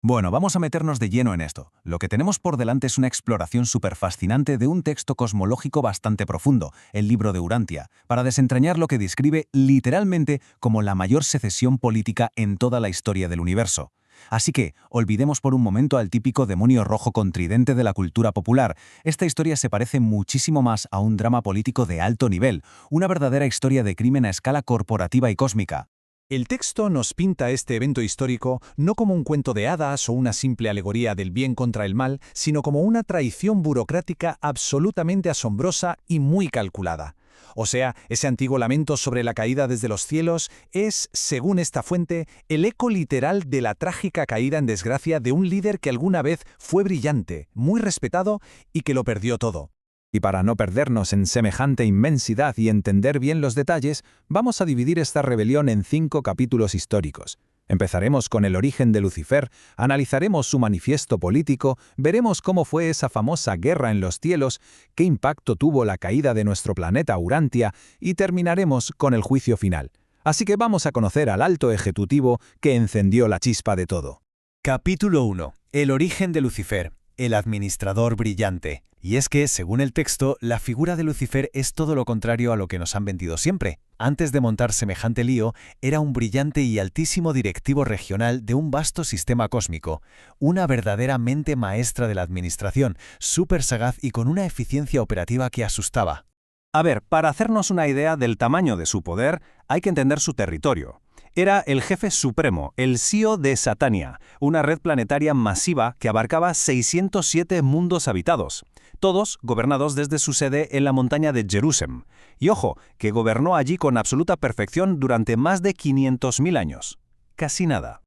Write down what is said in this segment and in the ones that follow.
Bueno, vamos a meternos de lleno en esto. Lo que tenemos por delante es una exploración súper fascinante de un texto cosmológico bastante profundo, el libro de Urantia, para desentrañar lo que describe literalmente como la mayor secesión política en toda la historia del universo. Así que, olvidemos por un momento al típico demonio rojo contridente de la cultura popular. Esta historia se parece muchísimo más a un drama político de alto nivel, una verdadera historia de crimen a escala corporativa y cósmica. El texto nos pinta este evento histórico no como un cuento de hadas o una simple alegoría del bien contra el mal, sino como una traición burocrática absolutamente asombrosa y muy calculada. O sea, ese antiguo lamento sobre la caída desde los cielos es, según esta fuente, el eco literal de la trágica caída en desgracia de un líder que alguna vez fue brillante, muy respetado y que lo perdió todo. Y para no perdernos en semejante inmensidad y entender bien los detalles, vamos a dividir esta rebelión en 5 capítulos históricos. Empezaremos con el origen de Lucifer, analizaremos su manifiesto político, veremos cómo fue esa famosa guerra en los cielos, qué impacto tuvo la caída de nuestro planeta Urantia y terminaremos con el juicio final. Así que vamos a conocer al alto ejecutivo que encendió la chispa de todo. Capítulo 1. El origen de Lucifer, el administrador brillante. Y es que, según el texto, la figura de Lucifer es todo lo contrario a lo que nos han vendido siempre. Antes de montar semejante lío, era un brillante y altísimo directivo regional de un vasto sistema cósmico, una verdadera mente maestra de la administración, súper sagaz y con una eficiencia operativa que asustaba. A ver, para hacernos una idea del tamaño de su poder, hay que entender su territorio. Era el jefe supremo, el CEO de Satania, una red planetaria masiva que abarcaba 607 mundos habitados, todos gobernados desde su sede en la montaña de Jerusalén. Y ojo, que gobernó allí con absoluta perfección durante más de 500.000 años. Casi nada.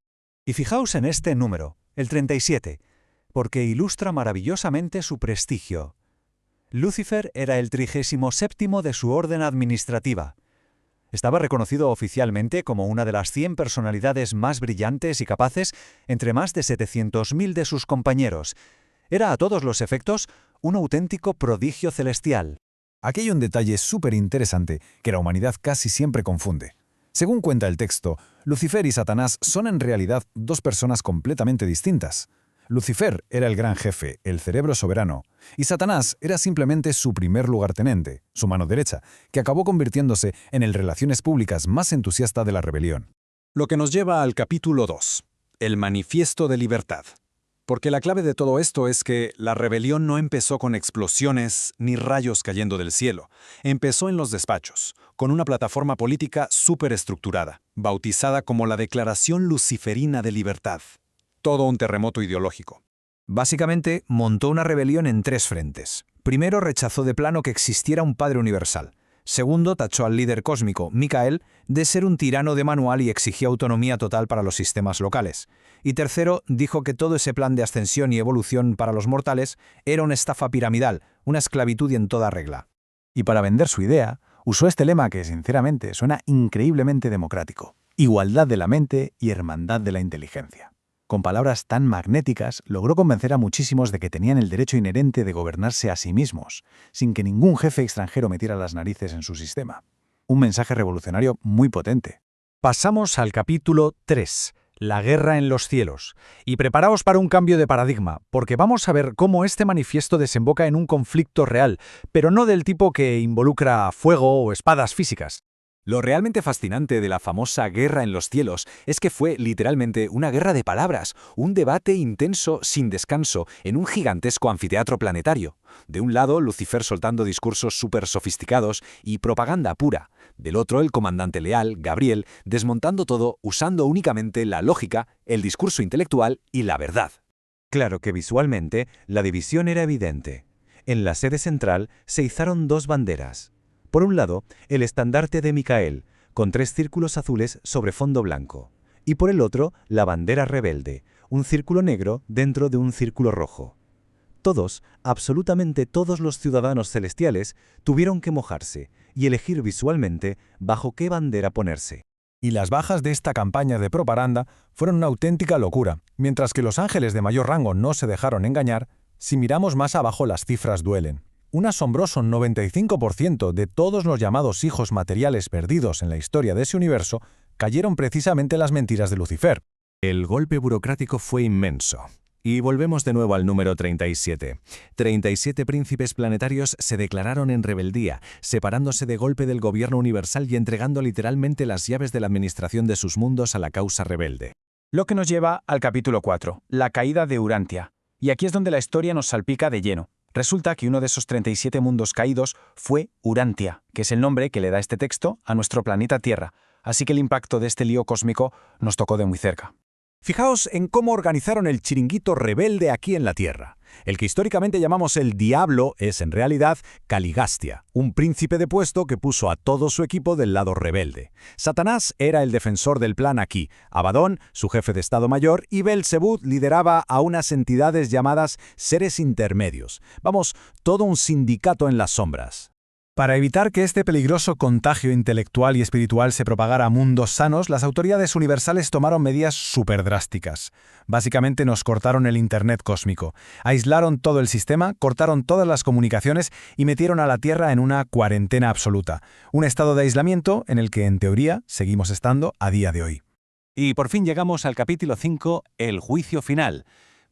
Y fijaos en este número, el 37, porque ilustra maravillosamente su prestigio. Lucifer era el 37º de su orden administrativa. Estaba reconocido oficialmente como una de las 100 personalidades más brillantes y capaces entre más de 700.000 de sus compañeros. Era a todos los efectos un auténtico prodigio celestial. Aquí hay un detalle súper interesante que la humanidad casi siempre confunde. Según cuenta el texto, Lucifer y Satanás son en realidad dos personas completamente distintas. Lucifer era el gran jefe, el cerebro soberano, y Satanás era simplemente su primer lugarteniente, su mano derecha, que acabó convirtiéndose en el relaciones públicas más entusiasta de la rebelión. Lo que nos lleva al capítulo 2, el manifiesto de libertad. Porque la clave de todo esto es que la rebelión no empezó con explosiones ni rayos cayendo del cielo. Empezó en los despachos, con una plataforma política súper estructurada, bautizada como la Declaración Luciferina de Libertad. Todo un terremoto ideológico. Básicamente, montó una rebelión en 3 frentes. Primero, rechazó de plano que existiera un padre universal. Segundo, tachó al líder cósmico, Micael, de ser un tirano de manual y exigía autonomía total para los sistemas locales. Y tercero, dijo que todo ese plan de ascensión y evolución para los mortales era una estafa piramidal, una esclavitud en toda regla. Y para vender su idea, usó este lema que, sinceramente, suena increíblemente democrático: igualdad de la mente y hermandad de la inteligencia. Con palabras tan magnéticas, logró convencer a muchísimos de que tenían el derecho inherente de gobernarse a sí mismos, sin que ningún jefe extranjero metiera las narices en su sistema. Un mensaje revolucionario muy potente. Pasamos al capítulo 3, la guerra en los cielos. Y preparaos para un cambio de paradigma, porque vamos a ver cómo este manifiesto desemboca en un conflicto real, pero no del tipo que involucra fuego o espadas físicas. Lo realmente fascinante de la famosa guerra en los cielos es que fue literalmente una guerra de palabras, un debate intenso sin descanso en un gigantesco anfiteatro planetario. De un lado, Lucifer soltando discursos súper sofisticados y propaganda pura. Del otro, el comandante leal, Gabriel, desmontando todo usando únicamente la lógica, el discurso intelectual y la verdad. Claro que visualmente la división era evidente. En la sede central se izaron 2 banderas. Por un lado, el estandarte de Micael, con 3 círculos azules sobre fondo blanco. Y por el otro, la bandera rebelde, un círculo negro dentro de un círculo rojo. Todos, absolutamente todos los ciudadanos celestiales, tuvieron que mojarse y elegir visualmente bajo qué bandera ponerse. Y las bajas de esta campaña de propaganda fueron una auténtica locura. Mientras que los ángeles de mayor rango no se dejaron engañar, si miramos más abajo las cifras duelen. Un asombroso 95% de todos los llamados hijos materiales perdidos en la historia de ese universo cayeron precisamente en las mentiras de Lucifer. El golpe burocrático fue inmenso. Y volvemos de nuevo al número 37. 37 príncipes planetarios se declararon en rebeldía, separándose de golpe del gobierno universal y entregando literalmente las llaves de la administración de sus mundos a la causa rebelde. Lo que nos lleva al capítulo 4, la caída de Urantia. Y aquí es donde la historia nos salpica de lleno. Resulta que uno de esos 37 mundos caídos fue Urantia, que es el nombre que le da este texto a nuestro planeta Tierra. Así que el impacto de este lío cósmico nos tocó de muy cerca. Fijaos en cómo organizaron el chiringuito rebelde aquí en la Tierra. El que históricamente llamamos el Diablo es en realidad Caligastia, un príncipe depuesto que puso a todo su equipo del lado rebelde. Satanás era el defensor del plan aquí, Abadón, su jefe de Estado Mayor, y Belzebú lideraba a unas entidades llamadas seres intermedios. Vamos, todo un sindicato en las sombras. Para evitar que este peligroso contagio intelectual y espiritual se propagara a mundos sanos, las autoridades universales tomaron medidas súper drásticas. Básicamente nos cortaron el Internet cósmico, aislaron todo el sistema, cortaron todas las comunicaciones y metieron a la Tierra en una cuarentena absoluta, un estado de aislamiento en el que, en teoría, seguimos estando a día de hoy. Y por fin llegamos al capítulo 5, el juicio final,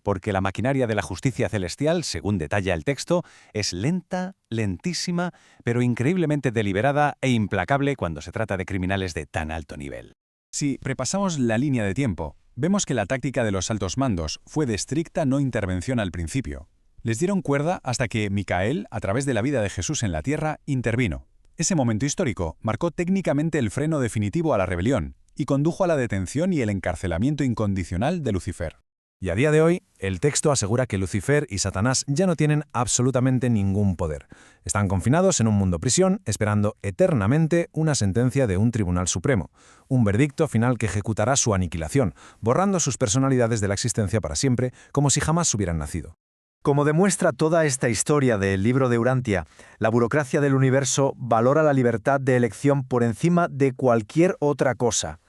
porque la maquinaria de la justicia celestial, según detalla el texto, es lenta, lentísima, pero increíblemente deliberada e implacable cuando se trata de criminales de tan alto nivel. Si repasamos la línea de tiempo, vemos que la táctica de los altos mandos fue de estricta no intervención al principio. Les dieron cuerda hasta que Micael, a través de la vida de Jesús en la tierra, intervino. Ese momento histórico marcó técnicamente el freno definitivo a la rebelión y condujo a la detención y el encarcelamiento incondicional de Lucifer. Y a día de hoy, el texto asegura que Lucifer y Satanás ya no tienen absolutamente ningún poder. Están confinados en un mundo prisión, esperando eternamente una sentencia de un tribunal supremo, un veredicto final que ejecutará su aniquilación, borrando sus personalidades de la existencia para siempre, como si jamás hubieran nacido. Como demuestra toda esta historia del libro de Urantia, la burocracia del universo valora la libertad de elección por encima de cualquier otra cosa.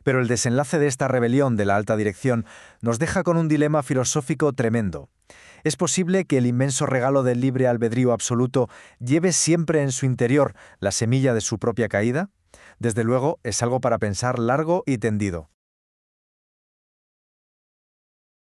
Pero el desenlace de esta rebelión de la alta dirección nos deja con un dilema filosófico tremendo. ¿Es posible que el inmenso regalo del libre albedrío absoluto lleve siempre en su interior la semilla de su propia caída? Desde luego, es algo para pensar largo y tendido.